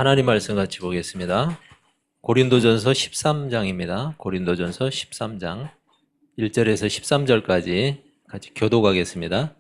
하나님 말씀 같이 보겠습니다. 고린도전서 13장입니다. 고린도전서 13장 1절에서 13절까지 같이 교독하겠습니다.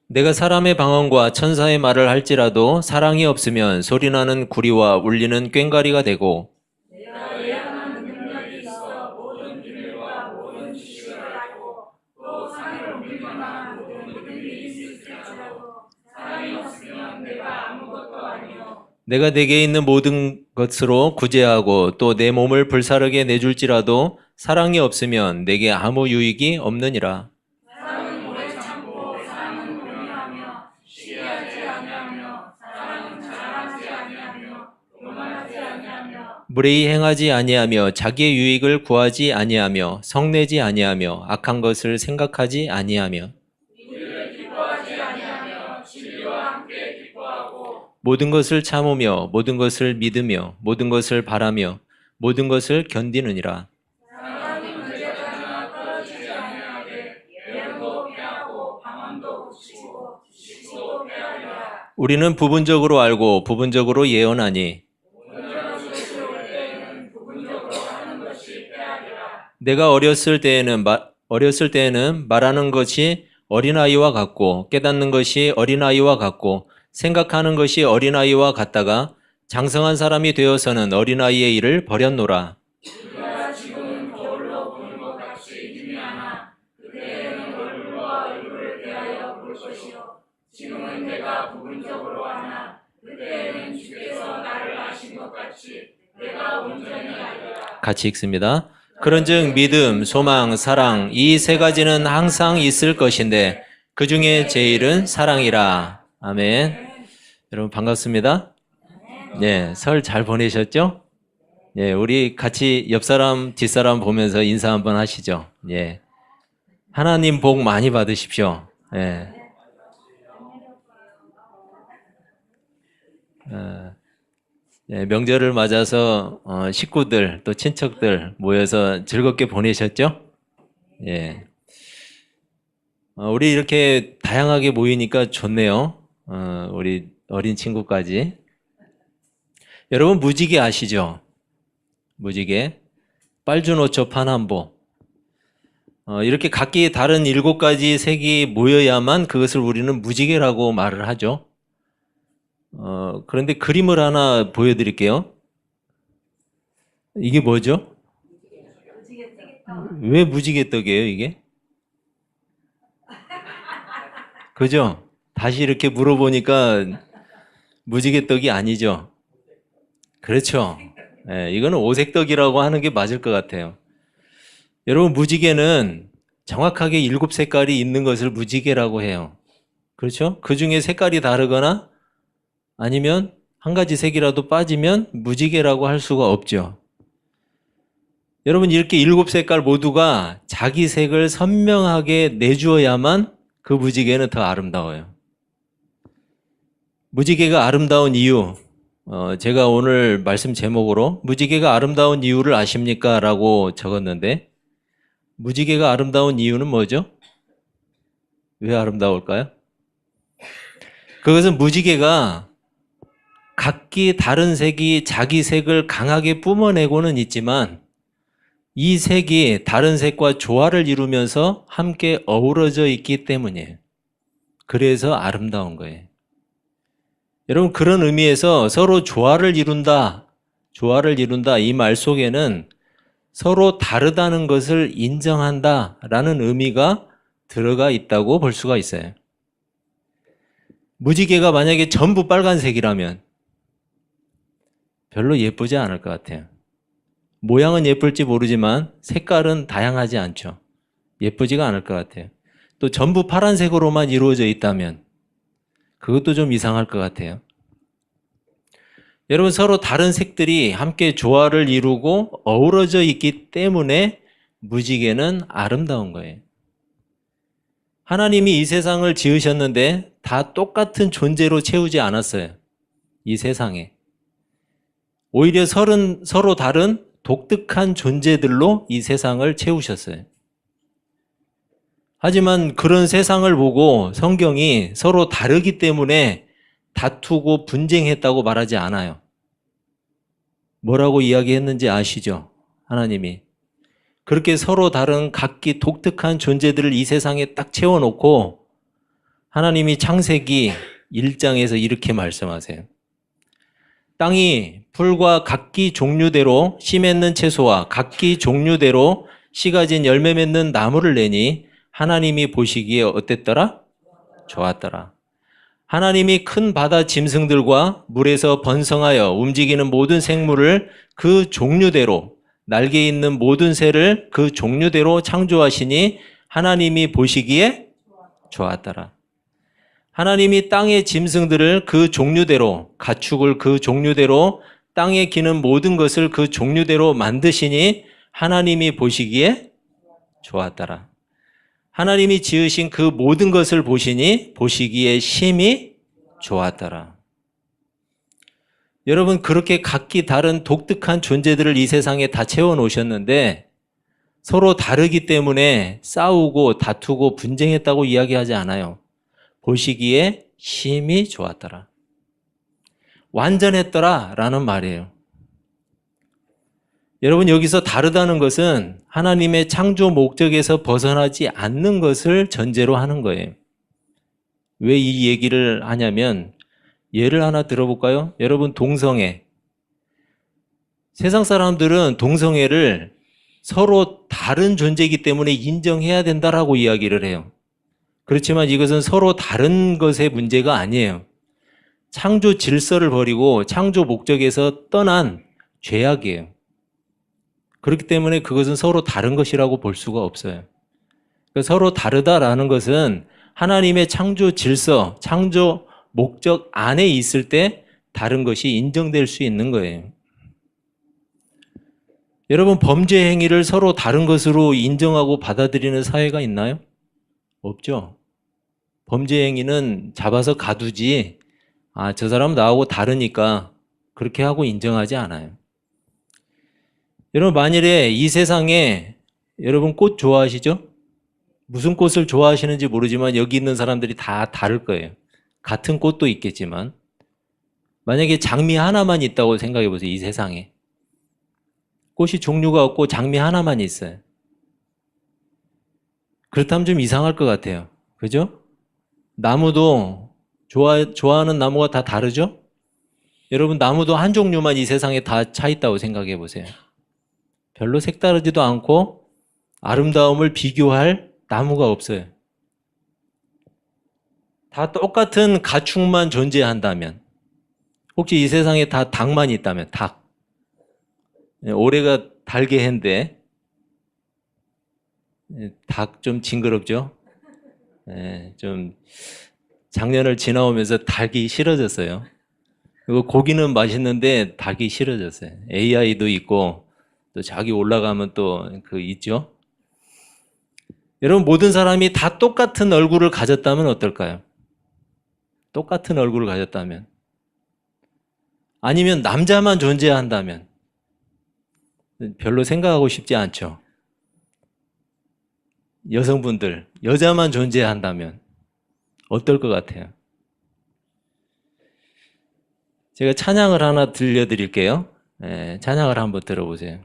내가 사람의 방언과 천사의 말을 할지라도 사랑이 없으면 소리나는 구리와 울리는 꽹과리가 되고 내가 예언하는 능력이 있어 모든 비밀과 모든 지식을 알고 또 산을 옮길 만한 모든 믿음이 있을지라도 사랑이 없으면 내가 아무것도 아니요. 내가 내게 있는 모든 것으로 구제하고 또 내 몸을 불사르게 내줄지라도 사랑이 없으면 내게 아무 유익이 없느니라. 사랑은 오래 참고 사랑은 공유하며 시기하지 아니하며 사랑은 자랑하지 아니하며 교만하지 아니하며 무례히 행하지 아니하며 자기의 유익을 구하지 아니하며 성내지 아니하며 악한 것을 생각하지 아니하며 이를 기뻐하지 아니하며 진리와 함께 기뻐하고 모든 것을 참으며 모든 것을 믿으며 모든 것을 바라며 모든 것을 견디느니라. 사랑이 문제가 떨어지지 아니하게 예언도 피하고 방언도 붙이고 지식도 피하리라. 우리는 부분적으로 알고 부분적으로 예언하니 온전한 것이 올 때에는 부분적으로 하는 것이 피하리라. 내가 어렸을 때에는 말하는 것이 어린아이와 같고 깨닫는 것이 어린아이와 같고 생각하는 것이 어린아이와 같다가 장성한 사람이 되어서는 어린아이의 일을 버렸노라. 우리가 지금은 거울로 보는 것 같이 희미하나 그때에는 얼굴과 얼굴을 대하여 볼 것이요 지금은 내가 부분적으로 하나 그때에는 주께서 나를 아신 것 같이 내가 온전히 알리라. 같이 읽습니다. 그런즉 믿음, 소망, 사랑 이 세 가지는 항상 있을 것인데 그 중에 제일은 사랑이라. 아멘. 여러분 반갑습니다. 네, 설 잘 보내셨죠? 예, 우리 같이 옆 사람, 뒷 사람 보면서 인사 한번 하시죠. 예. 하나님 복 많이 받으십시오. 예. 예, 명절을 맞아서 식구들 또 친척들 모여서 즐겁게 보내셨죠? 예. 우리 이렇게 다양하게 모이니까 좋네요. 우리 어린 친구까지. 여러분 무지개 아시죠? 무지개. 빨주노초 파남보. 이렇게 각기 다른 7가지 색이 모여야만 그것을 우리는 무지개라고 말을 하죠. 그런데 그림을 하나 보여드릴게요. 이게 뭐죠? 왜 무지개떡이에요, 이게? 그죠? 다시 이렇게 물어보니까 무지개떡이 아니죠. 그렇죠. 예, 이거는 오색떡이라고 하는 게 맞을 것 같아요. 여러분, 무지개는 정확하게 7색깔이 있는 것을 무지개라고 해요. 그렇죠? 그 중에 색깔이 다르거나 아니면 한 가지 색이라도 빠지면 무지개라고 할 수가 없죠. 여러분, 이렇게 7색깔 모두가 자기 색을 선명하게 내주어야만 그 무지개는 더 아름다워요. 무지개가 아름다운 이유, 제가 오늘 말씀 제목으로 무지개가 아름다운 이유를 아십니까? 라고 적었는데 무지개가 아름다운 이유는 뭐죠? 왜 아름다울까요? 그것은 무지개가 각기 다른 색이 자기 색을 강하게 뿜어내고는 있지만 이 색이 다른 색과 조화를 이루면서 함께 어우러져 있기 때문이에요. 그래서 아름다운 거예요. 여러분 그런 의미에서 서로 조화를 이룬다 이 말 속에는 서로 다르다는 것을 인정한다라는 의미가 들어가 있다고 볼 수가 있어요. 무지개가 만약에 전부 빨간색이라면 별로 예쁘지 않을 것 같아요. 모양은 예쁠지 모르지만 색깔은 다양하지 않죠. 예쁘지가 않을 것 같아요. 또 전부 파란색으로만 이루어져 있다면 그것도 좀 이상할 것 같아요. 여러분 서로 다른 색들이 함께 조화를 이루고 어우러져 있기 때문에 무지개는 아름다운 거예요. 하나님이 이 세상을 지으셨는데 다 똑같은 존재로 채우지 않았어요. 이 세상에. 오히려 서로 다른 독특한 존재들로 이 세상을 채우셨어요. 하지만 그런 세상을 보고 성경이 서로 다르기 때문에 다투고 분쟁했다고 말하지 않아요. 뭐라고 이야기했는지 아시죠? 하나님이. 그렇게 서로 다른 각기 독특한 존재들을 이 세상에 딱 채워놓고 하나님이 창세기 1장에서 이렇게 말씀하세요. 땅이 풀과 각기 종류대로 씨 맺는 채소와 각기 종류대로 씨 가진 열매 맺는 나무를 내니 하나님이 보시기에 어땠더라? 좋았더라. 하나님이 큰 바다 짐승들과 물에서 번성하여 움직이는 모든 생물을 그 종류대로, 날개 있는 모든 새를 그 종류대로 창조하시니 하나님이 보시기에 좋았더라. 하나님이 땅의 짐승들을 그 종류대로, 가축을 그 종류대로, 땅에 기는 모든 것을 그 종류대로 만드시니 하나님이 보시기에 좋았더라. 하나님이 지으신 그 모든 것을 보시니 보시기에 심히 좋았더라. 여러분, 그렇게 각기 다른 독특한 존재들을 이 세상에 다 채워놓으셨는데 서로 다르기 때문에 싸우고 다투고 분쟁했다고 이야기하지 않아요. 보시기에 심히 좋았더라. 완전했더라 라는 말이에요. 여러분, 여기서 다르다는 것은 하나님의 창조 목적에서 벗어나지 않는 것을 전제로 하는 거예요. 왜 이 얘기를 하냐면 예를 하나 들어볼까요? 여러분, 동성애. 세상 사람들은 동성애를 서로 다른 존재이기 때문에 인정해야 된다라고 이야기를 해요. 그렇지만 이것은 서로 다른 것의 문제가 아니에요. 창조 질서를 버리고 창조 목적에서 떠난 죄악이에요. 그렇기 때문에 그것은 서로 다른 것이라고 볼 수가 없어요. 그러니까 서로 다르다라는 것은 하나님의 창조 질서, 창조 목적 안에 있을 때 다른 것이 인정될 수 있는 거예요. 여러분, 범죄 행위를 서로 다른 것으로 인정하고 받아들이는 사회가 있나요? 없죠. 범죄 행위는 잡아서 가두지, 저 사람 나하고 다르니까 그렇게 하고 인정하지 않아요. 여러분, 만일에 이 세상에 여러분 꽃 좋아하시죠? 무슨 꽃을 좋아하시는지 모르지만 여기 있는 사람들이 다 다를 거예요. 같은 꽃도 있겠지만 만약에 장미 하나만 있다고 생각해 보세요. 이 세상에 꽃이 종류가 없고 장미 하나만 있어요. 그렇다면 좀 이상할 것 같아요. 그죠? 나무도 좋아하는 나무가 다 다르죠? 여러분, 나무도 한 종류만 이 세상에 다 차 있다고 생각해 보세요. 별로 색다르지도 않고 아름다움을 비교할 나무가 없어요. 다 똑같은 가축만 존재한다면, 혹시 이 세상에 다 닭만 있다면, 닭. 올해가 닭의 해인데 닭 좀 징그럽죠? 좀 작년을 지나오면서 닭이 싫어졌어요. 그리고 고기는 맛있는데 닭이 싫어졌어요. AI도 있고 또 자기 올라가면 또 그 있죠. 여러분, 모든 사람이 다 똑같은 얼굴을 가졌다면 어떨까요? 똑같은 얼굴을 가졌다면, 아니면 남자만 존재한다면 별로 생각하고 싶지 않죠. 여성분들, 여자만 존재한다면 어떨 것 같아요? 제가 찬양을 하나 들려드릴게요. 찬양을 한번 들어보세요.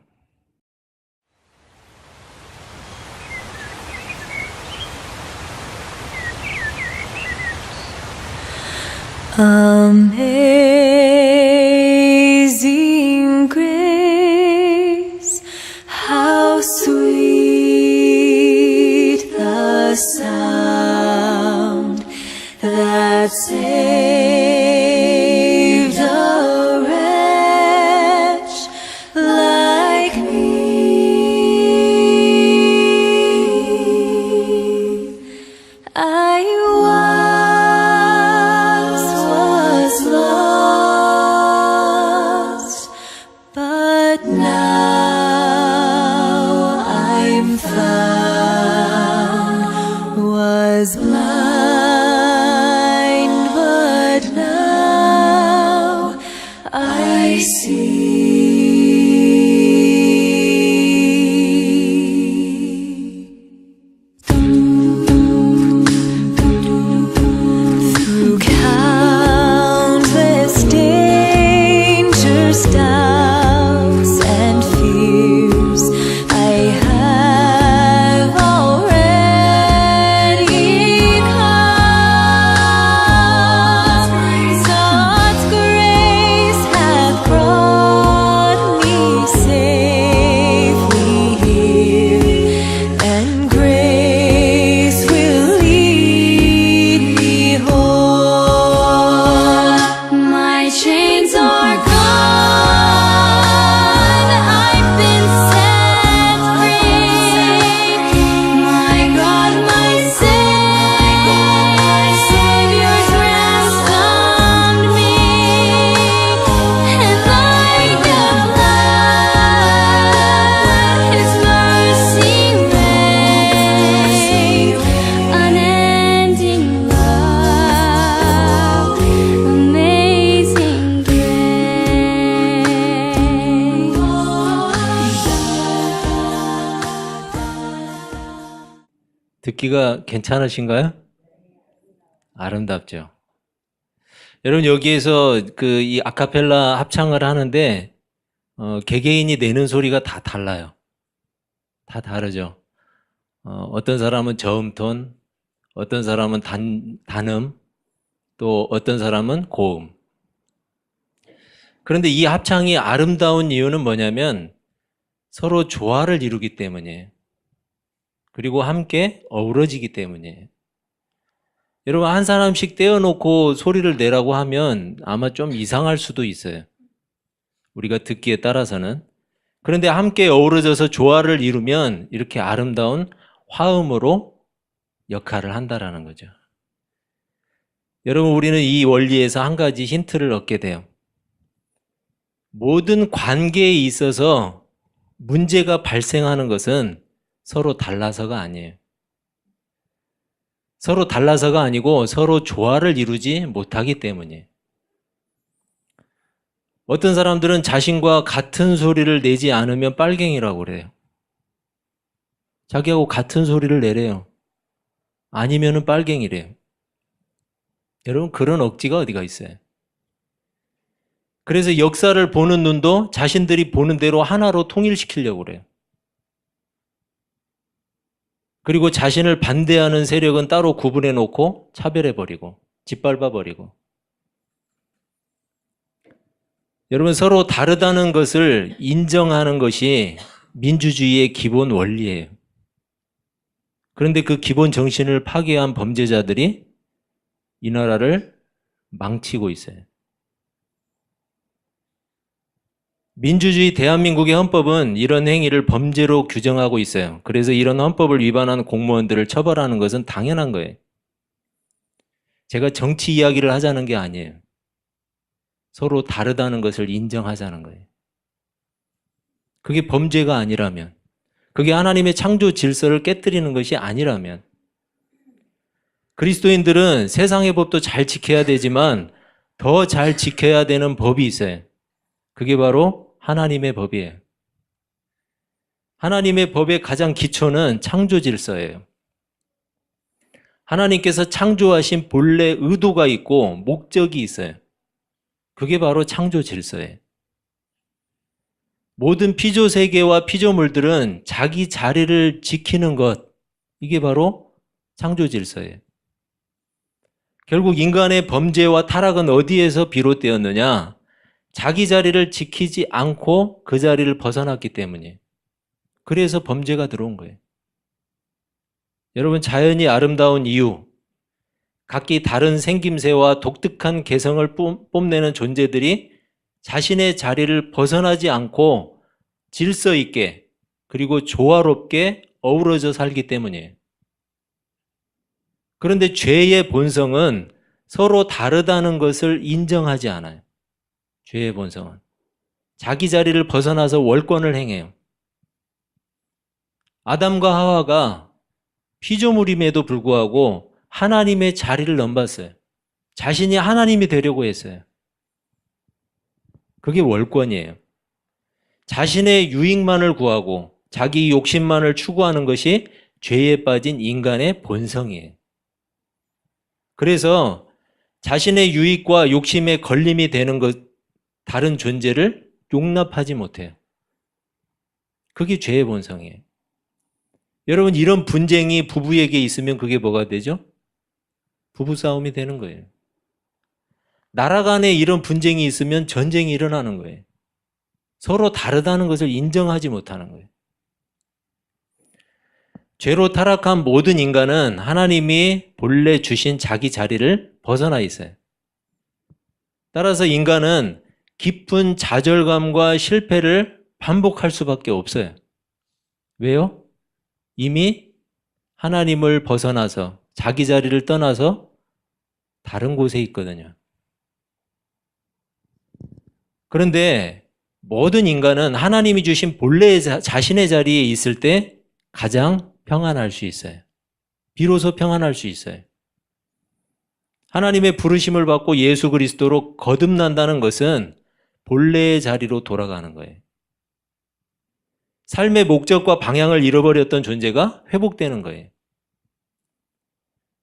Amazing grace, how sweet the sound that saved a wretch like me. I once was lost, but now I'm found. Was blind, but now I see. Through countless dangers, doubts, 듣기가 괜찮으신가요? 아름답죠. 여러분 여기에서 그 이 아카펠라 합창을 하는데 개개인이 내는 소리가 다 달라요. 다 다르죠. 어떤 사람은 저음톤, 어떤 사람은 단음, 또 어떤 사람은 고음. 그런데 이 합창이 아름다운 이유는 뭐냐면 서로 조화를 이루기 때문이에요. 그리고 함께 어우러지기 때문이에요. 여러분 한 사람씩 떼어놓고 소리를 내라고 하면 아마 좀 이상할 수도 있어요. 우리가 듣기에 따라서는. 그런데 함께 어우러져서 조화를 이루면 이렇게 아름다운 화음으로 역할을 한다라는 거죠. 여러분 우리는 이 원리에서 한 가지 힌트를 얻게 돼요. 모든 관계에 있어서 문제가 발생하는 것은 서로 달라서가 아니에요. 서로 달라서가 아니고 서로 조화를 이루지 못하기 때문이에요. 어떤 사람들은 자신과 같은 소리를 내지 않으면 빨갱이라고 그래요. 자기하고 같은 소리를 내래요. 아니면은 빨갱이래요. 여러분 그런 억지가 어디가 있어요? 그래서 역사를 보는 눈도 자신들이 보는 대로 하나로 통일시키려고 그래요. 그리고 자신을 반대하는 세력은 따로 구분해 놓고 차별해버리고 짓밟아버리고. 여러분 서로 다르다는 것을 인정하는 것이 민주주의의 기본 원리예요. 그런데 그 기본 정신을 파괴한 범죄자들이 이 나라를 망치고 있어요. 민주주의 대한민국의 헌법은 이런 행위를 범죄로 규정하고 있어요. 그래서 이런 헌법을 위반한 공무원들을 처벌하는 것은 당연한 거예요. 제가 정치 이야기를 하자는 게 아니에요. 서로 다르다는 것을 인정하자는 거예요. 그게 범죄가 아니라면, 그게 하나님의 창조 질서를 깨뜨리는 것이 아니라면, 그리스도인들은 세상의 법도 잘 지켜야 되지만 더 잘 지켜야 되는 법이 있어요. 그게 바로 하나님의 법이에요. 하나님의 법의 가장 기초는 창조 질서예요. 하나님께서 창조하신 본래 의도가 있고 목적이 있어요. 그게 바로 창조 질서예요. 모든 피조 세계와 피조물들은 자기 자리를 지키는 것, 이게 바로 창조 질서예요. 결국 인간의 범죄와 타락은 어디에서 비롯되었느냐? 자기 자리를 지키지 않고 그 자리를 벗어났기 때문이에요. 그래서 범죄가 들어온 거예요. 여러분 자연이 아름다운 이유, 각기 다른 생김새와 독특한 개성을 뽐내는 존재들이 자신의 자리를 벗어나지 않고 질서 있게 그리고 조화롭게 어우러져 살기 때문이에요. 그런데 죄의 본성은 서로 다르다는 것을 인정하지 않아요. 죄의 본성은. 자기 자리를 벗어나서 월권을 행해요. 아담과 하와가 피조물임에도 불구하고 하나님의 자리를 넘봤어요. 자신이 하나님이 되려고 했어요. 그게 월권이에요. 자신의 유익만을 구하고 자기 욕심만을 추구하는 것이 죄에 빠진 인간의 본성이에요. 그래서 자신의 유익과 욕심에 걸림이 되는 것, 다른 존재를 용납하지 못해요. 그게 죄의 본성이에요. 여러분 이런 분쟁이 부부에게 있으면 그게 뭐가 되죠? 부부싸움이 되는 거예요. 나라 간에 이런 분쟁이 있으면 전쟁이 일어나는 거예요. 서로 다르다는 것을 인정하지 못하는 거예요. 죄로 타락한 모든 인간은 하나님이 본래 주신 자기 자리를 벗어나 있어요. 따라서 인간은 깊은 좌절감과 실패를 반복할 수밖에 없어요. 왜요? 이미 하나님을 벗어나서 자기 자리를 떠나서 다른 곳에 있거든요. 그런데 모든 인간은 하나님이 주신 본래의 자신의 자리에 있을 때 가장 평안할 수 있어요. 비로소 평안할 수 있어요. 하나님의 부르심을 받고 예수 그리스도로 거듭난다는 것은 본래의 자리로 돌아가는 거예요. 삶의 목적과 방향을 잃어버렸던 존재가 회복되는 거예요.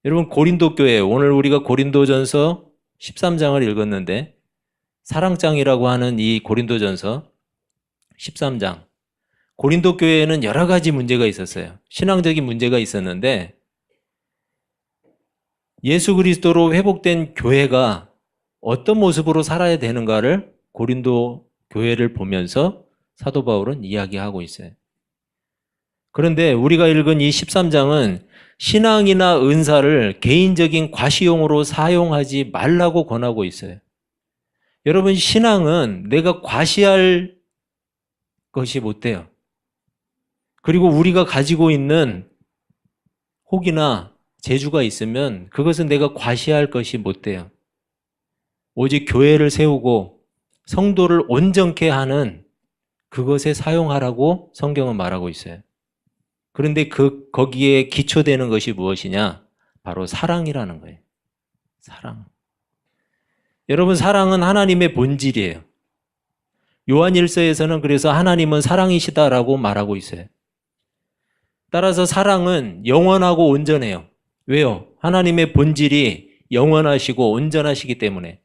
여러분 고린도 교회, 오늘 우리가 고린도전서 13장을 읽었는데 사랑장이라고 하는 이 고린도전서 13장, 고린도 교회에는 여러 가지 문제가 있었어요. 신앙적인 문제가 있었는데 예수 그리스도로 회복된 교회가 어떤 모습으로 살아야 되는가를 고린도 교회를 보면서 사도 바울은 이야기하고 있어요. 그런데 우리가 읽은 이 13장은 신앙이나 은사를 개인적인 과시용으로 사용하지 말라고 권하고 있어요. 여러분, 신앙은 내가 과시할 것이 못 돼요. 그리고 우리가 가지고 있는 혹이나 재주가 있으면 그것은 내가 과시할 것이 못 돼요. 오직 교회를 세우고 성도를 온전케 하는 그것에 사용하라고 성경은 말하고 있어요. 그런데 거기에 기초되는 것이 무엇이냐? 바로 사랑이라는 거예요. 사랑. 여러분, 사랑은 하나님의 본질이에요. 요한일서에서는 그래서 하나님은 사랑이시다라고 말하고 있어요. 따라서 사랑은 영원하고 온전해요. 왜요? 하나님의 본질이 영원하시고 온전하시기 때문에.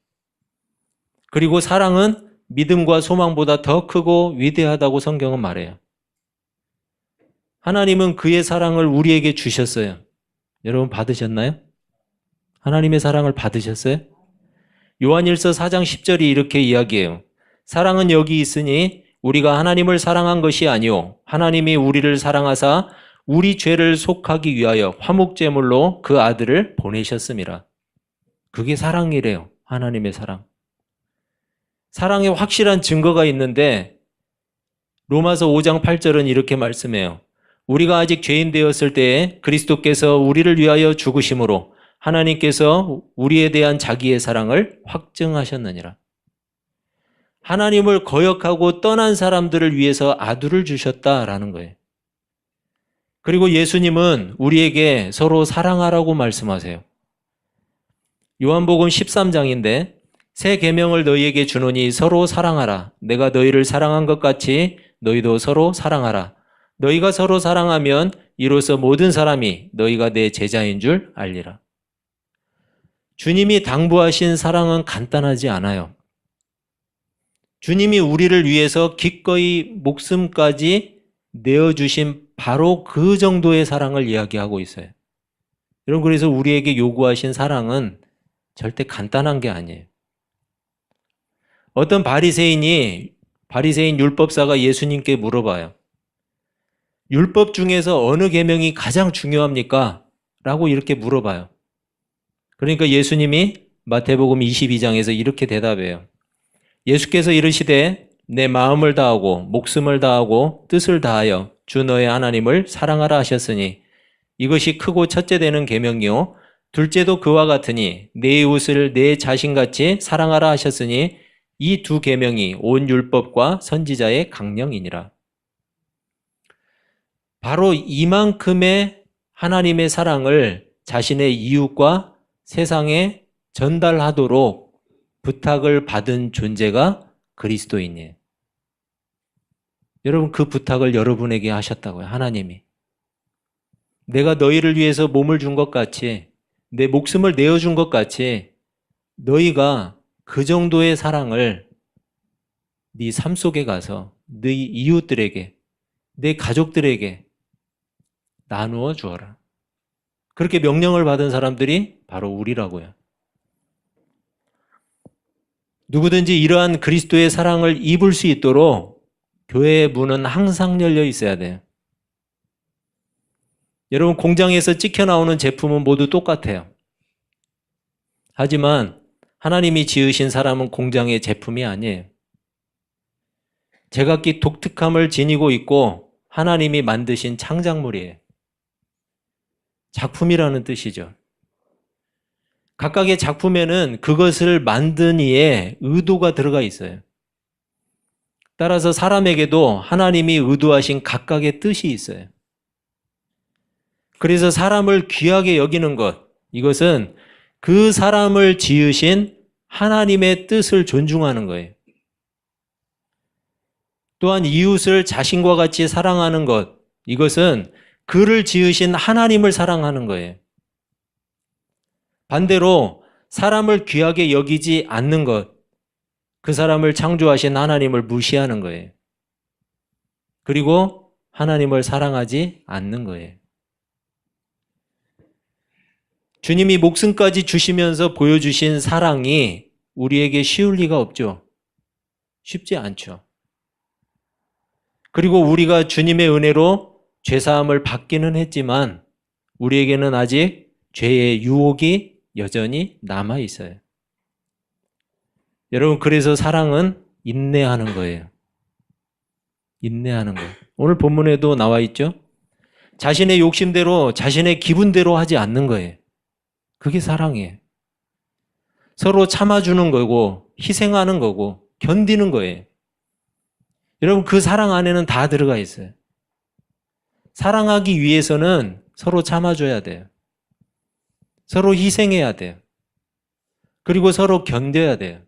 그리고 사랑은 믿음과 소망보다 더 크고 위대하다고 성경은 말해요. 하나님은 그의 사랑을 우리에게 주셨어요. 여러분 받으셨나요? 하나님의 사랑을 받으셨어요? 요한일서 4장 10절이 이렇게 이야기해요. 사랑은 여기 있으니 우리가 하나님을 사랑한 것이 아니요 하나님이 우리를 사랑하사 우리 죄를 속하기 위하여 화목제물로 그 아들을 보내셨음이라. 그게 사랑이래요. 하나님의 사랑. 사랑에 확실한 증거가 있는데 로마서 5장 8절은 이렇게 말씀해요. 우리가 아직 죄인 되었을 때에 그리스도께서 우리를 위하여 죽으심으로 하나님께서 우리에 대한 자기의 사랑을 확증하셨느니라. 하나님을 거역하고 떠난 사람들을 위해서 아들을 주셨다라는 거예요. 그리고 예수님은 우리에게 서로 사랑하라고 말씀하세요. 요한복음 13장인데 새 계명을 너희에게 주노니 서로 사랑하라. 내가 너희를 사랑한 것 같이 너희도 서로 사랑하라. 너희가 서로 사랑하면 이로써 모든 사람이 너희가 내 제자인 줄 알리라. 주님이 당부하신 사랑은 간단하지 않아요. 주님이 우리를 위해서 기꺼이 목숨까지 내어주신 바로 그 정도의 사랑을 이야기하고 있어요. 여러분, 그래서 우리에게 요구하신 사랑은 절대 간단한 게 아니에요. 어떤 바리새인 율법사가 예수님께 물어봐요. 율법 중에서 어느 계명이 가장 중요합니까? 라고 이렇게 물어봐요. 그러니까 예수님이 마태복음 22장에서 이렇게 대답해요. 예수께서 이르시되 내 마음을 다하고 목숨을 다하고 뜻을 다하여 주 너의 하나님을 사랑하라 하셨으니 이것이 크고 첫째 되는 계명이요 둘째도 그와 같으니 내 이웃을 내 자신같이 사랑하라 하셨으니 이 두 계명이 온 율법과 선지자의 강령이니라. 바로 이만큼의 하나님의 사랑을 자신의 이웃과 세상에 전달하도록 부탁을 받은 존재가 그리스도인이에요. 여러분, 그 부탁을 여러분에게 하셨다고요. 하나님이. 내가 너희를 위해서 몸을 준 것 같이, 내 목숨을 내어준 것 같이 너희가 그 정도의 사랑을 네 삶 속에 가서 네 이웃들에게, 내 가족들에게 나누어 주어라. 그렇게 명령을 받은 사람들이 바로 우리라고요. 누구든지 이러한 그리스도의 사랑을 입을 수 있도록 교회의 문은 항상 열려 있어야 돼요. 여러분, 공장에서 찍혀 나오는 제품은 모두 똑같아요. 하지만 하나님이 지으신 사람은 공장의 제품이 아니에요. 제각기 독특함을 지니고 있고 하나님이 만드신 창작물이에요. 작품이라는 뜻이죠. 각각의 작품에는 그것을 만든 이의 의도가 들어가 있어요. 따라서 사람에게도 하나님이 의도하신 각각의 뜻이 있어요. 그래서 사람을 귀하게 여기는 것, 이것은 그 사람을 지으신 하나님의 뜻을 존중하는 거예요. 또한 이웃을 자신과 같이 사랑하는 것, 이것은 그를 지으신 하나님을 사랑하는 거예요. 반대로 사람을 귀하게 여기지 않는 것, 그 사람을 창조하신 하나님을 무시하는 거예요. 그리고 하나님을 사랑하지 않는 거예요. 주님이 목숨까지 주시면서 보여주신 사랑이 우리에게 쉬울 리가 없죠. 쉽지 않죠. 그리고 우리가 주님의 은혜로 죄사함을 받기는 했지만 우리에게는 아직 죄의 유혹이 여전히 남아 있어요. 여러분, 그래서 사랑은 인내하는 거예요. 인내하는 거예요. 오늘 본문에도 나와 있죠. 자신의 욕심대로, 자신의 기분대로 하지 않는 거예요. 그게 사랑이에요. 서로 참아주는 거고, 희생하는 거고, 견디는 거예요. 여러분, 그 사랑 안에는 다 들어가 있어요. 사랑하기 위해서는 서로 참아줘야 돼요. 서로 희생해야 돼요. 그리고 서로 견뎌야 돼요.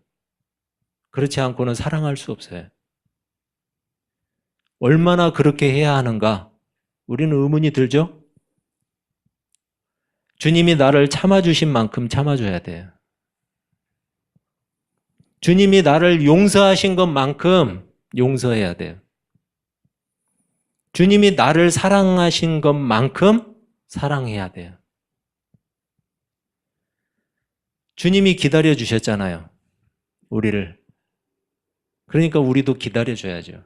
그렇지 않고는 사랑할 수 없어요. 얼마나 그렇게 해야 하는가? 우리는 의문이 들죠? 주님이 나를 참아주신 만큼 참아줘야 돼요. 주님이 나를 용서하신 것만큼 용서해야 돼요. 주님이 나를 사랑하신 것만큼 사랑해야 돼요. 주님이 기다려 주셨잖아요. 우리를. 그러니까 우리도 기다려 줘야죠.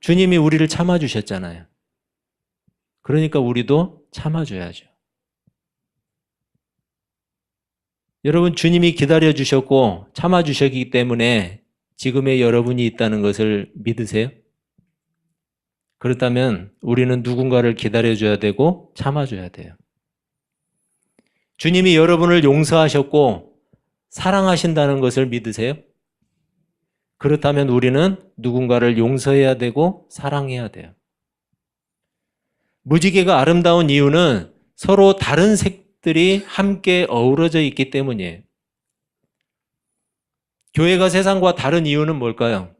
주님이 우리를 참아 주셨잖아요. 그러니까 우리도 참아 줘야죠. 여러분, 주님이 기다려 주셨고 참아 주셨기 때문에 지금의 여러분이 있다는 것을 믿으세요? 그렇다면 우리는 누군가를 기다려 줘야 되고 참아 줘야 돼요. 주님이 여러분을 용서하셨고 사랑하신다는 것을 믿으세요? 그렇다면 우리는 누군가를 용서해야 되고 사랑해야 돼요. 무지개가 아름다운 이유는 서로 다른 색들이 함께 어우러져 있기 때문이에요. 교회가 세상과 다른 이유는 뭘까요?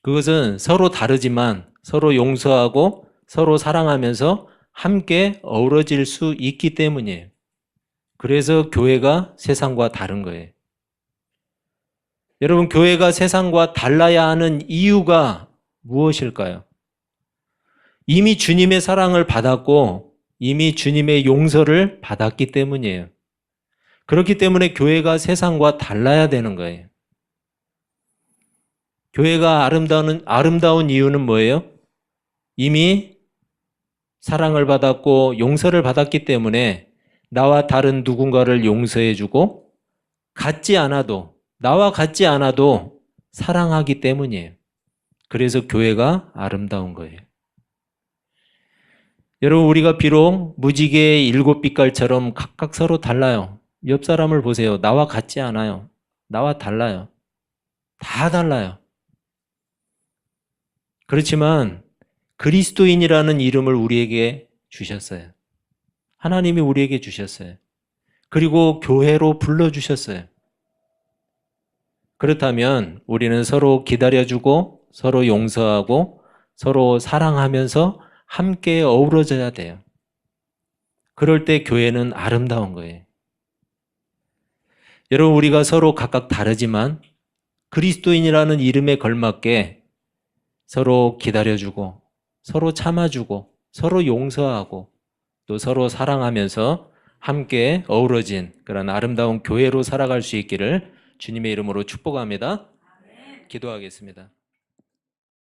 그것은 서로 다르지만 서로 용서하고 서로 사랑하면서 함께 어우러질 수 있기 때문이에요. 그래서 교회가 세상과 다른 거예요. 여러분, 교회가 세상과 달라야 하는 이유가 무엇일까요? 이미 주님의 사랑을 받았고 이미 주님의 용서를 받았기 때문이에요. 그렇기 때문에 교회가 세상과 달라야 되는 거예요. 교회가 아름다운 이유는 뭐예요? 이미 사랑을 받았고 용서를 받았기 때문에 나와 다른 누군가를 용서해주고 나와 같지 않아도 사랑하기 때문이에요. 그래서 교회가 아름다운 거예요. 여러분, 우리가 비록 무지개의 7빛깔처럼 각각 서로 달라요. 옆 사람을 보세요. 나와 같지 않아요. 나와 달라요. 다 달라요. 그렇지만 그리스도인이라는 이름을 우리에게 주셨어요. 하나님이 우리에게 주셨어요. 그리고 교회로 불러주셨어요. 그렇다면 우리는 서로 기다려주고 서로 용서하고 서로 사랑하면서 함께 어우러져야 돼요. 그럴 때 교회는 아름다운 거예요. 여러분, 우리가 서로 각각 다르지만 그리스도인이라는 이름에 걸맞게 서로 기다려주고 서로 참아주고 서로 용서하고 또 서로 사랑하면서 함께 어우러진 그런 아름다운 교회로 살아갈 수 있기를 주님의 이름으로 축복합니다. 기도하겠습니다.